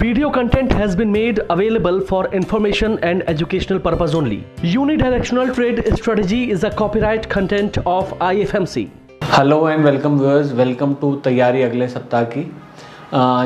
Video content has been made available for information and educational purpose only. Unidirectional trade strategy is a copyright content of IFMC. Hello and welcome viewers, welcome to तैयारी अगले सप्ताह की।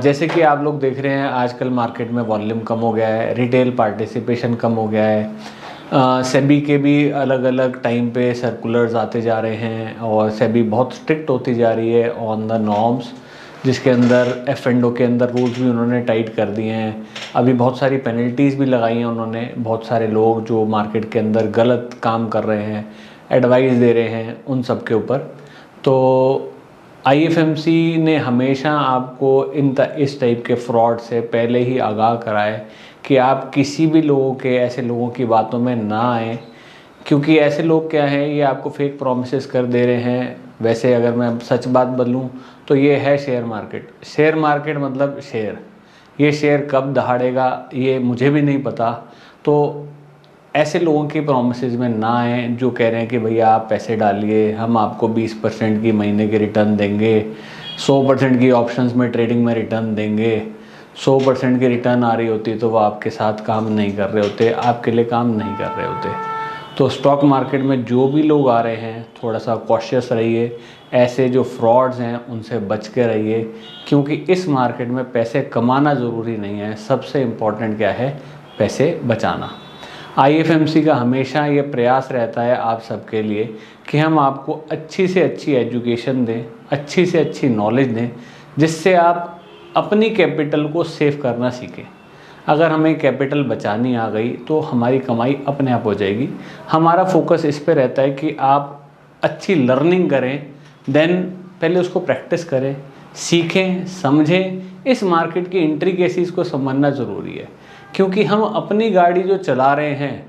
जैसे कि आप लोग देख रहे हैं आजकल मार्केट में वॉल्यूम कम हो गया है, रिटेल पार्टिसिपेशन कम हो गया है। सेबी के भी अलग अलग टाइम पे सर्कुलर्स आते जा रहे हैं और सेबी बहुत स्ट्रिक्ट होती जा रही है ऑन द नॉर्म्स, जिसके अंदर F&O के अंदर रूल्स भी उन्होंने टाइट कर दिए हैं। अभी बहुत सारी पेनल्टीज़ भी लगाई हैं उन्होंने। बहुत सारे लोग जो मार्केट के अंदर गलत काम कर रहे हैं, एडवाइस दे रहे हैं, उन सब के ऊपर। तो IFMC ने हमेशा आपको इस टाइप के फ्रॉड से पहले ही आगाह कराए कि आप किसी भी ऐसे लोगों की बातों में ना आएँ, क्योंकि ऐसे लोग क्या हैं, ये आपको फेक प्रॉमिसेस कर दे रहे हैं। वैसे अगर मैं सच बात बोलूँ तो ये है शेयर मार्केट। शेयर मार्केट मतलब शेयर, ये शेयर कब दहाड़ेगा ये मुझे भी नहीं पता। तो ऐसे लोगों की प्रॉमिसेस में ना आए जो कह रहे हैं कि भैया आप पैसे डालिए, हम आपको 20% की महीने की रिटर्न देंगे, 100% की ऑप्शंस में ट्रेडिंग में रिटर्न देंगे। 100% की रिटर्न आ रही होती तो वो आपके साथ काम नहीं कर रहे होते, आपके लिए काम नहीं कर रहे होते। तो स्टॉक मार्केट में जो भी लोग आ रहे हैं थोड़ा सा कॉशियस रहिए, ऐसे जो फ्रॉड्स हैं उनसे बच के रहिए, क्योंकि इस मार्केट में पैसे कमाना ज़रूरी नहीं है, सबसे इम्पॉर्टेंट क्या है, पैसे बचाना। IFMC का हमेशा ये प्रयास रहता है आप सबके लिए कि हम आपको अच्छी से अच्छी एजुकेशन दें, अच्छी से अच्छी नॉलेज दें, जिससे आप अपनी कैपिटल को सेव करना सीखें। अगर हमें कैपिटल बचानी आ गई तो हमारी कमाई अपने आप हो जाएगी। हमारा फोकस इस पे रहता है कि आप अच्छी लर्निंग करें, देन पहले उसको प्रैक्टिस करें, सीखें, समझें। इस मार्केट की इंट्रिकेसीज़ को समझना ज़रूरी है, क्योंकि हम अपनी गाड़ी जो चला रहे हैं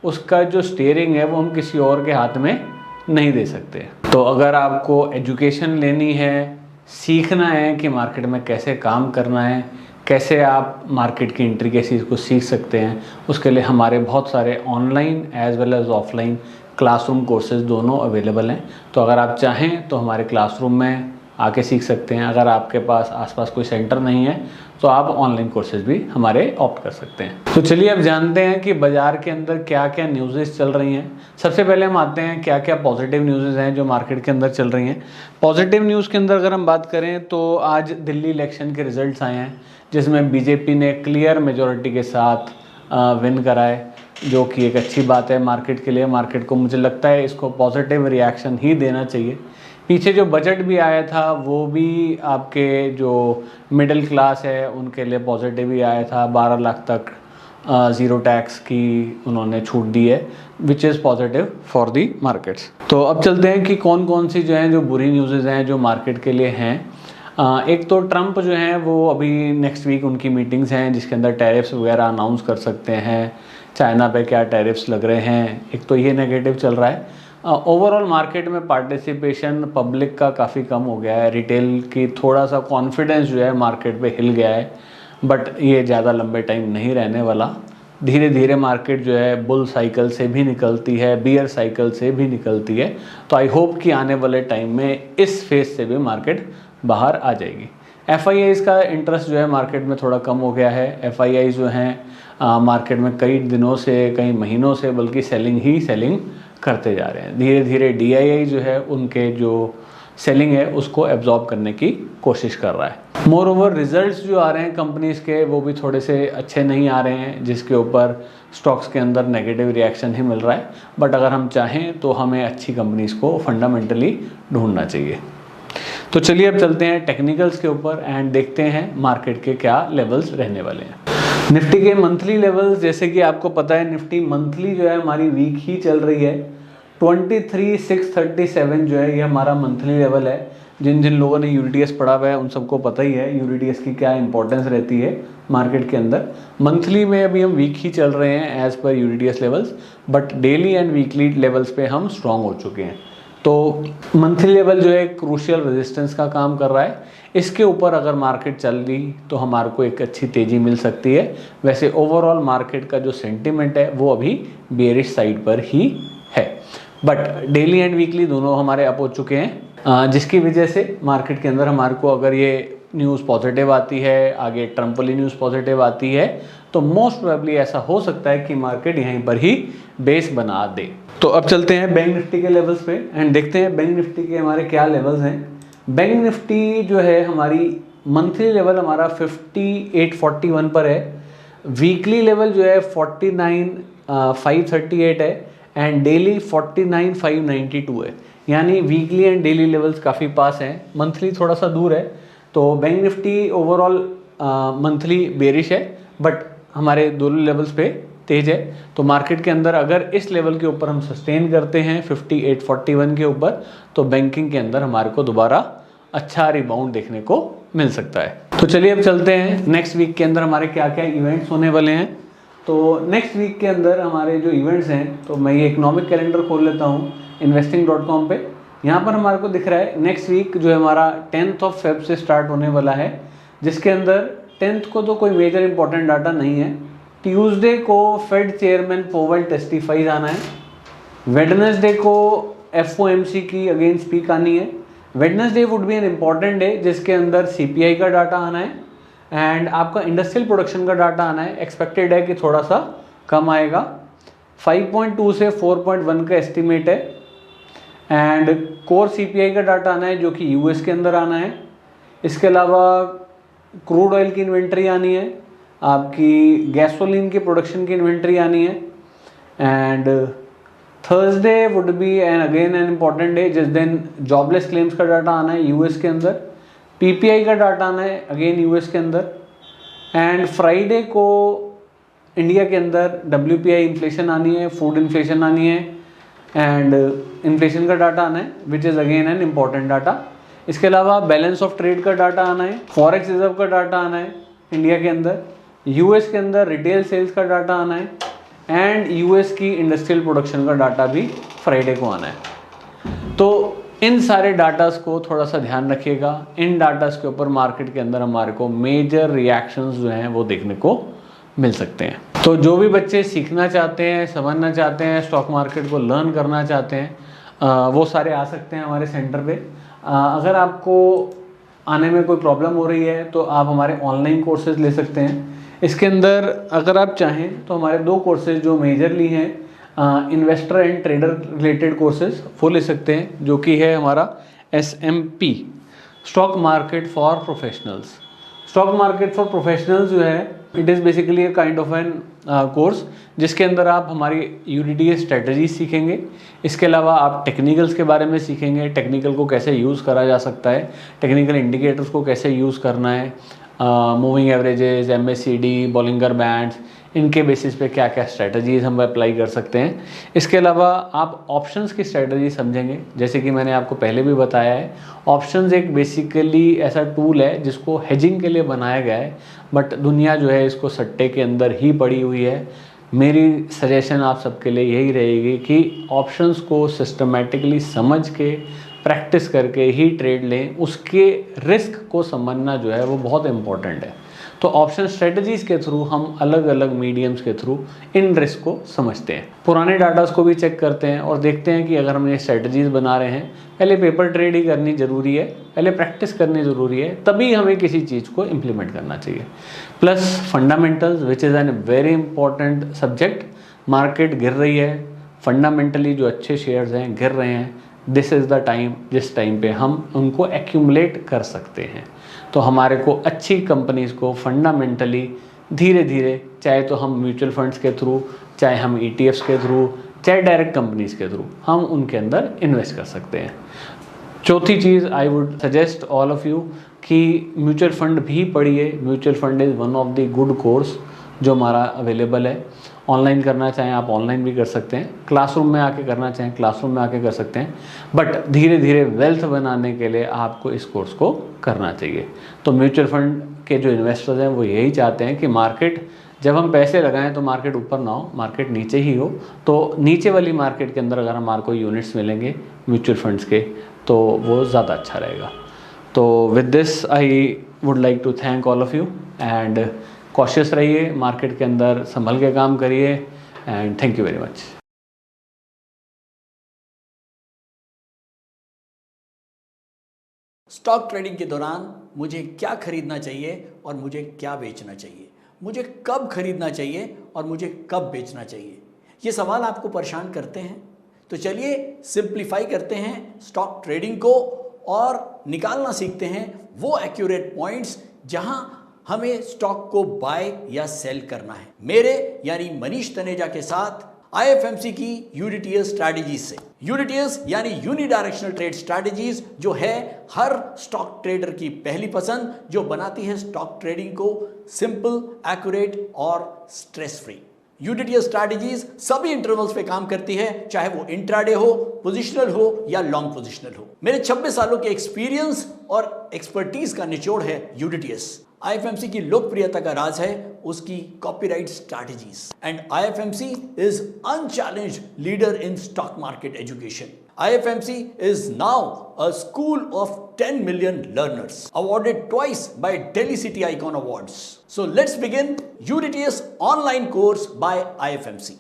उसका जो स्टीयरिंग है वो हम किसी और के हाथ में नहीं दे सकते। तो अगर आपको एजुकेशन लेनी है, सीखना है कि मार्केट में कैसे काम करना है, कैसे आप मार्केट की इंट्रिकेसीज़ को सीख सकते हैं, उसके लिए हमारे बहुत सारे online as well as offline classroom courses दोनों अवेलेबल हैं। तो अगर आप चाहें तो हमारे क्लासरूम में आके सीख सकते हैं। अगर आपके पास आसपास कोई सेंटर नहीं है तो आप ऑनलाइन कोर्सेज भी हमारे ऑप्ट कर सकते हैं। तो चलिए अब जानते हैं कि बाज़ार के अंदर क्या क्या न्यूज़ेस चल रही हैं। सबसे पहले हम आते हैं क्या क्या पॉजिटिव न्यूज़ेस हैं जो मार्केट के अंदर चल रही हैं। पॉजिटिव न्यूज़ के अंदर अगर हम बात करें तो आज दिल्ली इलेक्शन के रिजल्ट्स आए हैं, जिसमें बीजेपी ने क्लियर मेजॉरिटी के साथ विन कराए, जो कि एक अच्छी बात है मार्केट के लिए। मार्केट को मुझे लगता है इसको पॉजिटिव रिएक्शन ही देना चाहिए। पीछे जो बजट भी आया था वो भी आपके जो मिडिल क्लास है उनके लिए पॉजिटिव ही आया था। 12 लाख तक ज़ीरो टैक्स की उन्होंने छूट दी है, which is positive for the markets. तो अब चलते हैं कि कौन कौन सी जो हैं जो बुरी न्यूज़ेज़ हैं जो मार्केट के लिए हैं। एक तो ट्रंप जो हैं वो अभी नेक्स्ट वीक उनकी मीटिंग्स हैं जिसके अंदर टैरिफ्स वगैरह अनाउंस कर सकते हैं। चाइना पे क्या टैरिफ्स लग रहे हैं, एक तो ये नेगेटिव चल रहा है। ओवरऑल मार्केट में पार्टिसिपेशन पब्लिक का काफ़ी कम हो गया है। रिटेल की थोड़ा सा कॉन्फिडेंस जो है मार्केट पे हिल गया है, बट ये ज़्यादा लंबे टाइम नहीं रहने वाला। धीरे धीरे मार्केट जो है बुल साइकिल से भी निकलती है, बियर साइकिल से भी निकलती है। तो आई होप कि आने वाले टाइम में इस फेज से भी मार्केट बाहर आ जाएगी। FIIs का इंटरेस्ट जो है मार्केट में थोड़ा कम हो गया है। FIIs जो हैं मार्केट में कई दिनों से, कई महीनों से बल्कि सेलिंग करते जा रहे हैं। धीरे धीरे DII जो है उनके जो सेलिंग है उसको एब्जॉर्ब करने की कोशिश कर रहा है। मोर ओवर रिजल्ट्स जो आ रहे हैं कंपनीज़ के वो भी थोड़े से अच्छे नहीं आ रहे हैं, जिसके ऊपर स्टॉक्स के अंदर नेगेटिव रिएक्शन ही मिल रहा है। बट अगर हम चाहें तो हमें अच्छी कंपनीज़ को फंडामेंटली ढूंढना चाहिए। तो चलिए अब चलते हैं टेक्निकल्स के ऊपर एंड देखते हैं मार्केट के क्या लेवल्स रहने वाले हैं। निफ्टी के मंथली लेवल्स, जैसे कि आपको पता है निफ्टी मंथली जो है हमारी वीक ही चल रही है। 23,637 जो है ये हमारा मंथली लेवल है। जिन जिन लोगों ने UDTS पढ़ा हुआ है उन सबको पता ही है UDTS की क्या इंपॉर्टेंस रहती है मार्केट के अंदर। मंथली में अभी हम वीक ही चल रहे हैं एज पर UDTS levels, but daily and weekly levels पे हम स्ट्रॉन्ग हो चुके हैं। तो मंथली लेवल जो है क्रूशियल रेजिस्टेंस का काम कर रहा है। इसके ऊपर अगर मार्केट चल रही तो हमारे को एक अच्छी तेज़ी मिल सकती है। वैसे ओवरऑल मार्केट का जो सेंटिमेंट है वो अभी बेरिश साइड पर ही है, बट डेली एंड वीकली दोनों हमारे अप हो चुके हैं, जिसकी वजह से मार्केट के अंदर हमारे को अगर ये न्यूज़ पॉजिटिव आती है, आगे ट्रम्प वाली न्यूज़ पॉजिटिव आती है, तो मोस्ट प्रोबेबली ऐसा हो सकता है कि मार्केट यहीं पर ही बेस बना दे। तो अब चलते हैं बैंक निफ्टी के लेवल्स पे एंड देखते हैं बैंक निफ्टी के हमारे क्या लेवल्स हैं। बैंक निफ्टी जो है हमारी मंथली लेवल हमारा 5841 पर है, वीकली लेवल जो है 49538 है एंड डेली 49592 है। यानी वीकली एंड डेली लेवल्स काफ़ी पास हैं, मंथली थोड़ा सा दूर है। तो bank Nifty overall monthly bearish है बट हमारे दोनों लेवल्स पे तेज है। तो मार्केट के अंदर अगर इस लेवल के ऊपर हम सस्टेन करते हैं 5841 के ऊपर, तो बैंकिंग के अंदर हमारे को दोबारा अच्छा रिबाउंड देखने को मिल सकता है। तो चलिए अब चलते हैं नेक्स्ट वीक के अंदर हमारे क्या क्या इवेंट्स होने वाले हैं। तो नेक्स्ट वीक के अंदर हमारे जो इवेंट्स हैं, तो मैं ये इकोनॉमिक कैलेंडर खोल लेता हूँ investing.com पे। यहाँ पर हमारे को दिख रहा है नेक्स्ट वीक जो है हमारा 10th ऑफ फेब से स्टार्ट होने वाला है, जिसके अंदर 10th को तो कोई मेजर इंपॉर्टेंट डाटा नहीं है। ट्यूसडे को फेड चेयरमैन पोवेल टेस्टिफाइज आना है। वेडनेसडे को FOMC की अगेन स्पीक आनी है। Wednesday would be N important day जिसके अंदर CPI का डाटा आना है एंड आपका इंडस्ट्रियल प्रोडक्शन का डाटा आना है। एक्सपेक्टेड है कि थोड़ा सा कम आएगा, 5.2 से 4.1 का एस्टिमेट है एंड कोर CPI का डाटा आना है जो कि US के अंदर आना है। इसके अलावा क्रूड ऑयल की इन्वेंट्री आनी है, आपकी गैसोलीन की प्रोडक्शन की इन्वेंट्री आनी है and Thursday would be an again an important day जिस दिन जॉबलेस क्लेम्स का डाटा आना है US के अंदर, PPI का डाटा आना है अगेन US के अंदर एंड फ्राइडे को इंडिया के अंदर WPI इन्फ्लेशन आनी है, फूड इन्फ्लेशन आनी है एंड इन्फ्लेशन का डाटा आना है which is again an important data. इसके अलावा बैलेंस ऑफ ट्रेड का डाटा आना है, फॉरेक्स रिजर्व का डाटा आना है इंडिया के अंदर, US के अंदर रिटेल सेल्स का डाटा आना है एंड US की इंडस्ट्रियल प्रोडक्शन का डाटा भी फ्राइडे को आना है। तो इन सारे डाटास को थोड़ा सा ध्यान रखिएगा। इन डाटास के ऊपर मार्केट के अंदर हमारे को मेजर रिएक्शंस जो हैं वो देखने को मिल सकते हैं। तो जो भी बच्चे सीखना चाहते हैं, समझना चाहते हैं, स्टॉक मार्केट को लर्न करना चाहते हैं, वो सारे आ सकते हैं हमारे सेंटर पे। अगर आपको आने में कोई प्रॉब्लम हो रही है तो आप हमारे ऑनलाइन कोर्सेज ले सकते हैं। इसके अंदर अगर आप चाहें तो हमारे 2 कोर्सेज जो मेजरली हैं investor and trader related courses वो ले सकते हैं, जो कि है हमारा SMP stock market for professionals. Stock market for professionals जो है it is basically a kind of an course जिसके अंदर आप हमारी UDDA स्ट्रेटजी सीखेंगे। इसके अलावा आप टेक्निकल्स के बारे में सीखेंगे, टेक्निकल को कैसे यूज़ करा जा सकता है, टेक्निकल इंडिकेटर्स को कैसे यूज़ करना है, moving averages, MACD, Bollinger bands, इनके बेसिस पे क्या क्या स्ट्रेटजीज हम अप्लाई कर सकते हैं। इसके अलावा आप ऑप्शंस की स्ट्रेटजी समझेंगे, जैसे कि मैंने आपको पहले भी बताया है ऑप्शंस एक बेसिकली ऐसा टूल है जिसको हेजिंग के लिए बनाया गया है, बट दुनिया जो है इसको सट्टे के अंदर ही पड़ी हुई है। मेरी सजेशन आप सबके लिए यही रहेगी कि ऑप्शंस को सिस्टमेटिकली समझ के प्रैक्टिस करके ही ट्रेड लें, उसके रिस्क को समझना जो है वो बहुत इम्पॉर्टेंट है। तो ऑप्शन स्ट्रेटजीज के थ्रू हम अलग अलग मीडियम्स के थ्रू इन रिस्क को समझते हैं, पुराने डाटास को भी चेक करते हैं और देखते हैं कि अगर हम ये स्ट्रेटजीज बना रहे हैं, पहले पेपर ट्रेड ही करनी ज़रूरी है, पहले प्रैक्टिस करनी ज़रूरी है, तभी हमें किसी चीज़ को इम्प्लीमेंट करना चाहिए। Plus fundamentals which is an very important subject. Market गिर रही है, फंडामेंटली जो अच्छे शेयर्स हैं गिर रहे हैं, दिस इज़ द टाइम जिस टाइम पे हम उनको एक्यूमुलेट कर सकते हैं। तो हमारे को अच्छी कंपनीज़ को फंडामेंटली धीरे धीरे, चाहे तो हम म्यूचुअल फंड्स के थ्रू, चाहे हम ETFs के थ्रू, चाहे डायरेक्ट कंपनीज़ के थ्रू, हम उनके अंदर इन्वेस्ट कर सकते हैं। चौथी चीज़ I would suggest all of you कि म्यूचुअल फंड भी पढ़िए। Mutual fund is one of the good course जो हमारा अवेलेबल है। ऑनलाइन करना चाहें आप ऑनलाइन भी कर सकते हैं, क्लासरूम में आके करना चाहें क्लासरूम में आके कर सकते हैं, बट धीरे धीरे वेल्थ बनाने के लिए आपको इस कोर्स को करना चाहिए। तो म्यूचुअल फंड के जो इन्वेस्टर्स हैं वो यही चाहते हैं कि मार्केट जब हम पैसे लगाएं तो मार्केट ऊपर ना हो, मार्केट नीचे ही हो। तो नीचे वाली मार्केट के अंदर अगर हमारे को यूनिट्स मिलेंगे म्यूचुअल फंड्स के तो वो ज़्यादा अच्छा रहेगा। तो with this I would like to thank all of you and cautious रहिए, मार्केट के अंदर संभल के काम करिए and thank you very much. Stock trading के दौरान मुझे क्या खरीदना चाहिए और मुझे क्या बेचना चाहिए, मुझे कब खरीदना चाहिए और मुझे कब बेचना चाहिए। ये सवाल आपको परेशान करते हैं? तो चलिए सिंप्लीफाई करते हैं स्टॉक ट्रेडिंग को और निकालना सीखते हैं वो एक्यूरेट पॉइंट्स जहां हमें स्टॉक को बाय या सेल करना है। मेरे यानी मनीष तनेजा के साथ IFMC की यूनिटीएस स्ट्रैटेजीज से। यूनिटीएस यानी यूनिडायरेक्शनल ट्रेड स्ट्रैटेजीज, जो है हर स्टॉक ट्रेडर की पहली पसंद, जो बनाती है स्टॉक ट्रेडिंग को सिंपल, एक्यूरेट और स्ट्रेस फ्री। यूनिटीएस स्ट्रैटेजीज सभी इंटरवल्स पे काम करती है, चाहे वो इंट्राडे हो, पोजिशनल हो या लॉन्ग पोजिशनल हो। मेरे 26 सालों के एक्सपीरियंस और एक्सपर्टीज का निचोड़ है यूनिटीएस। IFMC की लोकप्रियता का राज है उसकी copyright strategies, and IFMC is unchallenged leader in stock market education. IFMC is now a school of 10 million learners, awarded twice by Delhi City Icon Awards. So let's begin UDTS online course by IFMC.